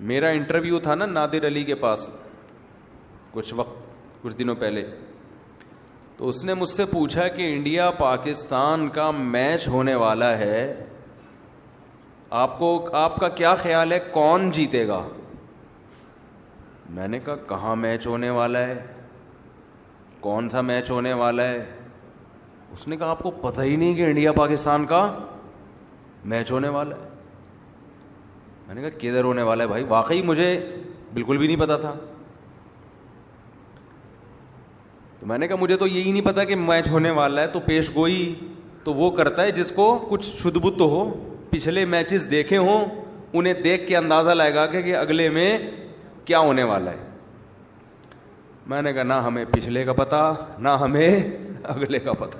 میرا انٹرویو تھا نا نادر علی کے پاس کچھ دنوں پہلے, تو اس نے مجھ سے پوچھا کہ انڈیا پاکستان کا میچ ہونے والا ہے, آپ کا کیا خیال ہے کون جیتے گا؟ میں نے کہا کہاں میچ ہونے والا ہے, کون سا میچ ہونے والا ہے؟ اس نے کہا آپ کو پتہ ہی نہیں کہ انڈیا پاکستان کا میچ ہونے والا ہے. میں نے کہا کدھر ہونے والا ہے بھائی, واقعی مجھے بالکل بھی نہیں پتا تھا. تو میں نے کہا مجھے تو یہی نہیں پتا کہ میچ ہونے والا ہے, تو پیش گوئی تو وہ کرتا ہے جس کو کچھ شدھ بت ہو, پچھلے میچز دیکھے ہوں, انہیں دیکھ کے اندازہ لائے گا کہ اگلے میں کیا ہونے والا ہے. میں نے کہا نہ ہمیں پچھلے کا پتا نہ ہمیں اگلے کا پتا.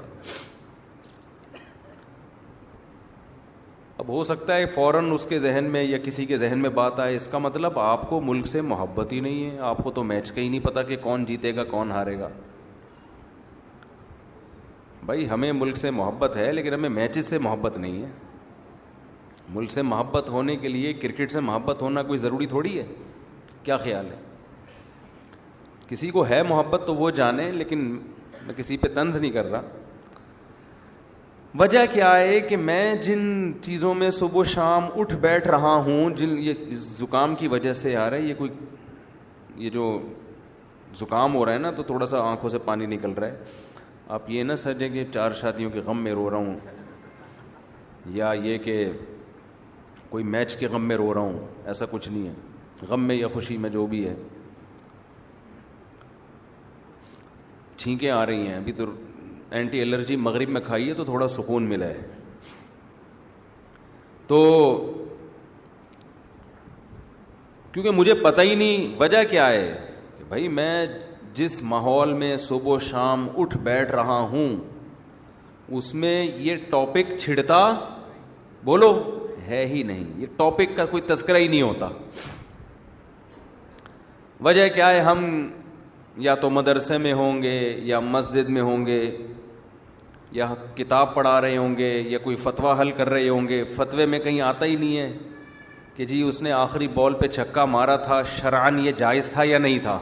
اب ہو سکتا ہے فوراً اس کے ذہن میں یا کسی کے ذہن میں بات آئے, اس کا مطلب آپ کو ملک سے محبت ہی نہیں ہے, آپ کو تو میچ کا ہی نہیں پتا کہ کون جیتے گا کون ہارے گا. بھائی ہمیں ملک سے محبت ہے لیکن ہمیں میچز سے محبت نہیں ہے. ملک سے محبت ہونے کے لیے کرکٹ سے محبت ہونا کوئی ضروری تھوڑی ہے. کیا خیال ہے؟ کسی کو ہے محبت تو وہ جانے, لیکن میں کسی پہ طنز نہیں کر رہا. وجہ کیا ہے کہ میں جن چیزوں میں صبح شام اٹھ بیٹھ رہا ہوں, یہ زکام کی وجہ سے آ رہا ہے, یہ جو زکام ہو رہا ہے نا, تو تھوڑا سا آنکھوں سے پانی نکل رہا ہے. آپ یہ نہ سمجھیں کہ 4 شادیوں کے غم میں رو رہا ہوں, یا یہ کہ کوئی میچ کے غم میں رو رہا ہوں, ایسا کچھ نہیں ہے. غم میں یا خوشی میں جو بھی ہے, چھینکیں آ رہی ہیں. ابھی تو اینٹی الرجی مغرب میں کھائی ہے تو تھوڑا سکون ملا ہے. تو کیونکہ مجھے پتہ ہی نہیں وجہ کیا ہے کہ بھائی میں جس ماحول میں صبح و شام اٹھ بیٹھ رہا ہوں اس میں یہ ٹاپک چھڑتا بولو ہے ہی نہیں. یہ ٹاپک کا کوئی تذکرہ ہی نہیں ہوتا. وجہ کیا ہے؟ ہم یا تو مدرسے میں ہوں گے یا مسجد میں ہوں گے یا کتاب پڑھا رہے ہوں گے یا کوئی فتویٰ حل کر رہے ہوں گے. فتوے میں کہیں آتا ہی نہیں ہے کہ جی اس نے آخری بال پہ چھکا مارا تھا, شرعاً یہ جائز تھا یا نہیں تھا,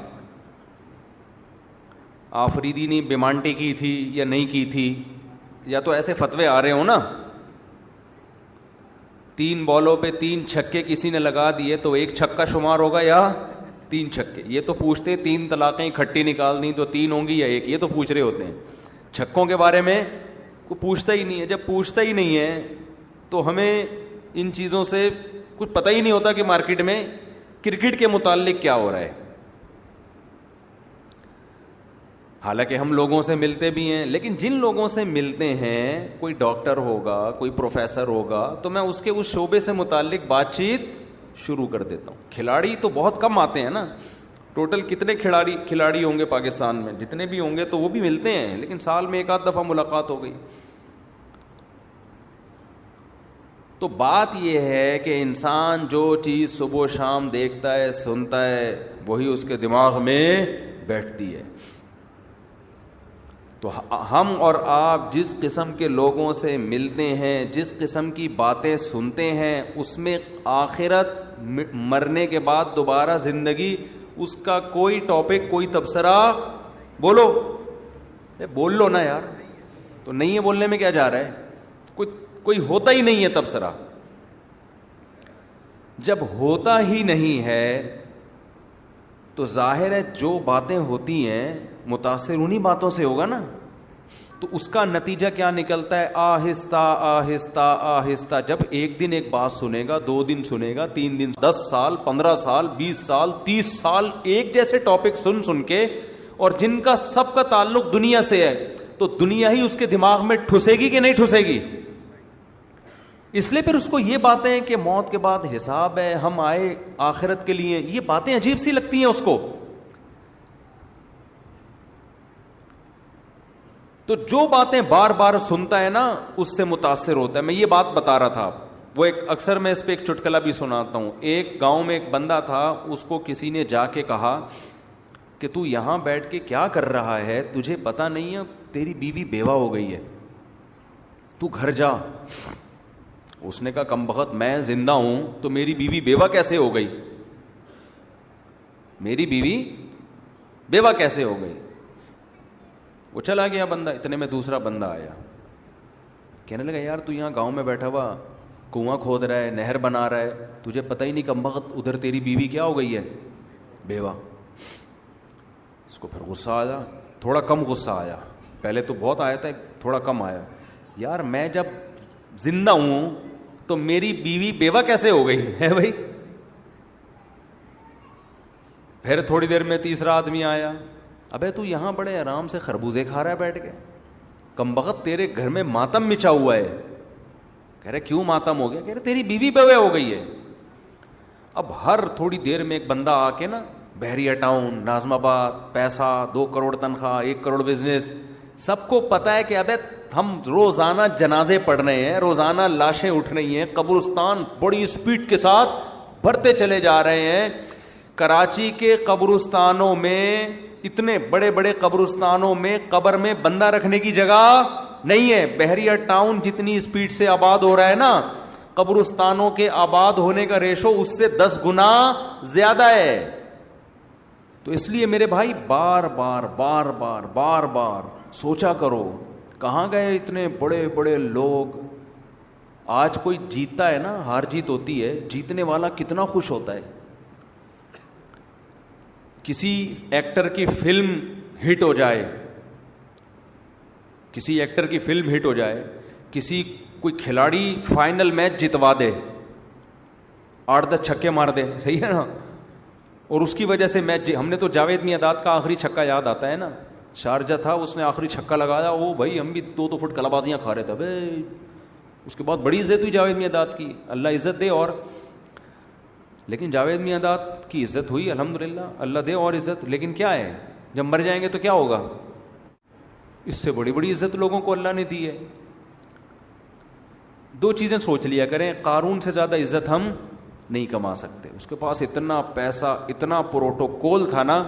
آفریدی نے بیمانٹی کی تھی یا نہیں کی تھی. یا تو ایسے فتوے آ رہے ہوں نا, 3 بالوں پہ 3 چھکے کسی نے لگا دیے تو 1 چھکا شمار ہوگا یا 3 چھکے. یہ تو پوچھتے 3 طلاقیں اکٹھی نکال دیں تو 3 ہوں گی یا 1, یہ تو پوچھ رہے ہوتے ہیں. چھکوں کے بارے میں کوئی پوچھتا ہی نہیں ہے. جب پوچھتا ہی نہیں ہے تو ہمیں ان چیزوں سے کچھ پتہ ہی نہیں ہوتا کہ مارکیٹ میں کرکٹ کے متعلق کیا ہو رہا ہے. حالانکہ ہم لوگوں سے ملتے بھی ہیں, لیکن جن لوگوں سے ملتے ہیں, کوئی ڈاکٹر ہوگا, کوئی پروفیسر ہوگا, تو میں اس کے اس شعبے سے متعلق بات چیت شروع کر دیتا ہوں. کھلاڑی تو بہت کم آتے ہیں نا, ٹوٹل کتنے کھلاڑی ہوں گے پاکستان میں, جتنے بھی ہوں گے تو وہ بھی ملتے ہیں, لیکن سال میں 1 آدھ دفعہ ملاقات ہو گئی. تو بات یہ ہے کہ انسان جو چیز صبح و شام دیکھتا ہے سنتا ہے وہی اس کے دماغ میں بیٹھتی ہے. تو ہم اور آپ جس قسم کے لوگوں سے ملتے ہیں, جس قسم کی باتیں سنتے ہیں, اس میں آخرت, مرنے کے بعد دوبارہ زندگی, اس کا کوئی ٹاپک, کوئی تبصرہ بول لو نا یار. تو نہیں ہے بولنے میں کیا جا رہا ہے؟ کوئی ہوتا ہی نہیں ہے تبصرہ. جب ہوتا ہی نہیں ہے تو ظاہر ہے جو باتیں ہوتی ہیں متاثر انہی باتوں سے ہوگا نا. تو اس کا نتیجہ کیا نکلتا ہے؟ آہستہ آہستہ آہستہ جب ایک دن ایک بات سنے گا, 2 دن سنے گا, 3 دن, 10 سال, 15 سال, 20 سال, 30 سال ایک جیسے ٹاپک سن کے, اور جن کا سب کا تعلق دنیا سے ہے, تو دنیا ہی اس کے دماغ میں ٹھسے گی کہ نہیں ٹھسے گی؟ اس لیے پھر اس کو یہ باتیں کہ موت کے بعد حساب ہے, ہم آئے آخرت کے لیے, یہ باتیں عجیب سی لگتی ہیں اس کو. تو جو باتیں بار بار سنتا ہے نا اس سے متاثر ہوتا ہے. میں یہ بات بتا رہا تھا, وہ اکثر میں اس پہ ایک چٹکلا بھی سناتا ہوں. ایک گاؤں میں ایک بندہ تھا, اس کو کسی نے جا کے کہا کہ تو یہاں بیٹھ کے کیا کر رہا ہے, تجھے پتا نہیں ہے تیری بیوی بیوہ ہو گئی ہے, تو گھر جا. اس نے کہا کم بخت, میں زندہ ہوں تو میری بیوی بیوہ کیسے ہو گئی؟ میری بیوی بیوہ کیسے ہو گئی؟ وہ چلا گیا بندہ. اتنے میں دوسرا بندہ آیا, کہنے لگا یار تو یہاں گاؤں میں بیٹھا ہوا کنواں کھود رہا ہے, نہر بنا رہا ہے, تجھے پتہ ہی نہیں کمبخت ادھر تیری بیوی کیا ہو گئی ہے؟ بیوہ. اس کو پھر غصہ آیا, تھوڑا کم غصہ آیا, پہلے تو بہت آیا تھا, تھوڑا کم آیا. یار میں جب زندہ ہوں تو میری بیوی بیوہ کیسے ہو گئی ہے بھائی؟ پھر تھوڑی دیر میں تیسرا آدمی آیا, ابے تو یہاں بڑے آرام سے خربوزے کھا رہا ہے بیٹھ کے, کمبخت تیرے گھر میں ماتم مچا ہوا ہے. کہہ رہے کیوں ماتم ہو گیا؟ کہہ رہے تیری بیوی بیوہ ہو گئی ہے. اب ہر تھوڑی دیر میں ایک بندہ آ کے نا, بحریہ ٹاؤن, ناظم آباد, پیسہ, 2 کروڑ تنخواہ, 1 کروڑ بزنس, سب کو پتا ہے کہ ابے ہم روزانہ جنازے پڑھ رہے ہیں, روزانہ لاشیں اٹھ رہی ہیں, قبرستان بڑی اسپیڈ کے ساتھ بھرتے چلے جا رہے ہیں. کراچی کے قبرستانوں میں, اتنے بڑے بڑے قبرستانوں میں قبر میں بندہ رکھنے کی جگہ نہیں ہے. بحریہ ٹاؤن جتنی اسپیڈ سے آباد ہو رہا ہے نا, قبرستانوں کے آباد ہونے کا ریشو اس سے 10 گنا زیادہ ہے. تو اس لیے میرے بھائی بار بار بار بار بار بار سوچا کرو کہاں گئے اتنے بڑے بڑے لوگ. آج کوئی جیتتا ہے نا, ہار جیت ہوتی ہے, جیتنے والا کتنا خوش ہوتا ہے. کسی ایکٹر کی فلم ہٹ ہو جائے, کسی ایکٹر کی فلم ہٹ ہو جائے, کسی کوئی کھلاڑی فائنل میچ جتوا دے, 8-10 چھکے مار دے, صحیح ہے نا, اور اس کی وجہ سے میچ, ہم نے تو جاوید میاں کا آخری چھکا یاد آتا ہے نا, شارجہ تھا, اس نے آخری چھکا لگایا, وہ بھائی ہم بھی 2 فٹ کلابازیاں کھا رہے تھے بھائی. اس کے بعد بڑی عزت ہوئی جاوید میاں کی, اللہ عزت دے. اور لیکن جاوید میاں کی عزت ہوئی الحمدللہ, اللہ دے اور عزت. لیکن کیا ہے, جب مر جائیں گے تو کیا ہوگا؟ اس سے بڑی بڑی عزت لوگوں کو اللہ نے دی ہے. 2 چیزیں سوچ لیا کریں, قارون سے زیادہ عزت ہم نہیں کما سکتے. اس کے پاس اتنا پیسہ, اتنا پروٹوکول تھا نا,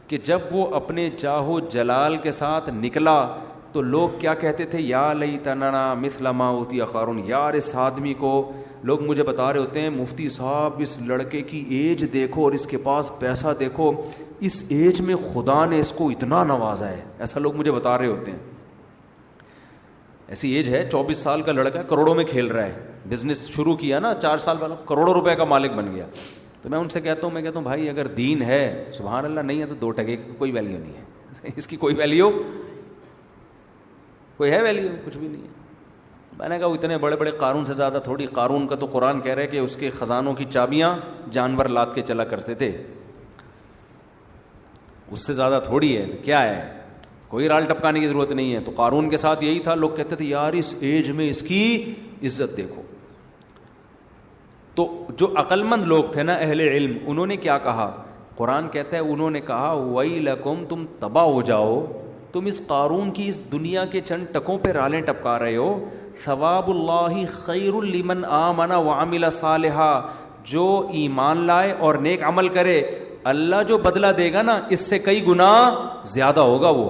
کہ جب وہ اپنے جاہو جلال کے ساتھ نکلا تو لوگ کیا کہتے تھے, یا لیتنا مثل ما اوتی قارون. یار اس آدمی کو, لوگ مجھے بتا رہے ہوتے ہیں مفتی صاحب اس لڑکے کی ایج دیکھو اور اس کے پاس پیسہ دیکھو, اس ایج میں خدا نے اس کو اتنا نوازا ہے. ایسا لوگ مجھے بتا رہے ہوتے ہیں. ایسی ایج ہے, 24 سال کا لڑکا کروڑوں میں کھیل رہا ہے, بزنس شروع کیا نا 4 سال پہلے, کروڑوں روپے کا مالک بن گیا. تو میں ان سے کہتا ہوں بھائی اگر دین ہے سبحان اللہ, نہیں ہے تو 2 ٹکے کی کوئی ویلیو نہیں ہے. اس کی کوئی ویلیو, کوئی ہے ویلیو؟ کچھ بھی نہیں ہے. میں نے کہا وہ اتنے بڑے بڑے قارون سے زیادہ تھوڑی. قارون کا تو قرآن کہہ رہے کہ اس کے خزانوں کی چابیاں جانور لاد کے چلا کرتے تھے, اس سے زیادہ تھوڑی ہے. کیا ہے, کوئی رال ٹپکانے کی ضرورت نہیں ہے. تو قارون کے ساتھ یہی تھا, لوگ کہتے تھے یار اس ایج میں اس کی عزت دیکھو. تو جو عقل مند لوگ تھے نا, اہل علم, انہوں نے کیا کہا؟ قرآن کہتا ہے انہوں نے کہا وَيْلَكُمْ, تم تباہ ہو جاؤ, تم اس قارون کی اس دنیا کے چند ٹکوں پہ رالیں ٹپکا رہے ہو. ثواب اللہ خیر لمن آمن وعمل صالحا, جو ایمان لائے اور نیک عمل کرے, اللہ جو بدلہ دے گا نا اس سے کئی گنا زیادہ ہوگا. وہ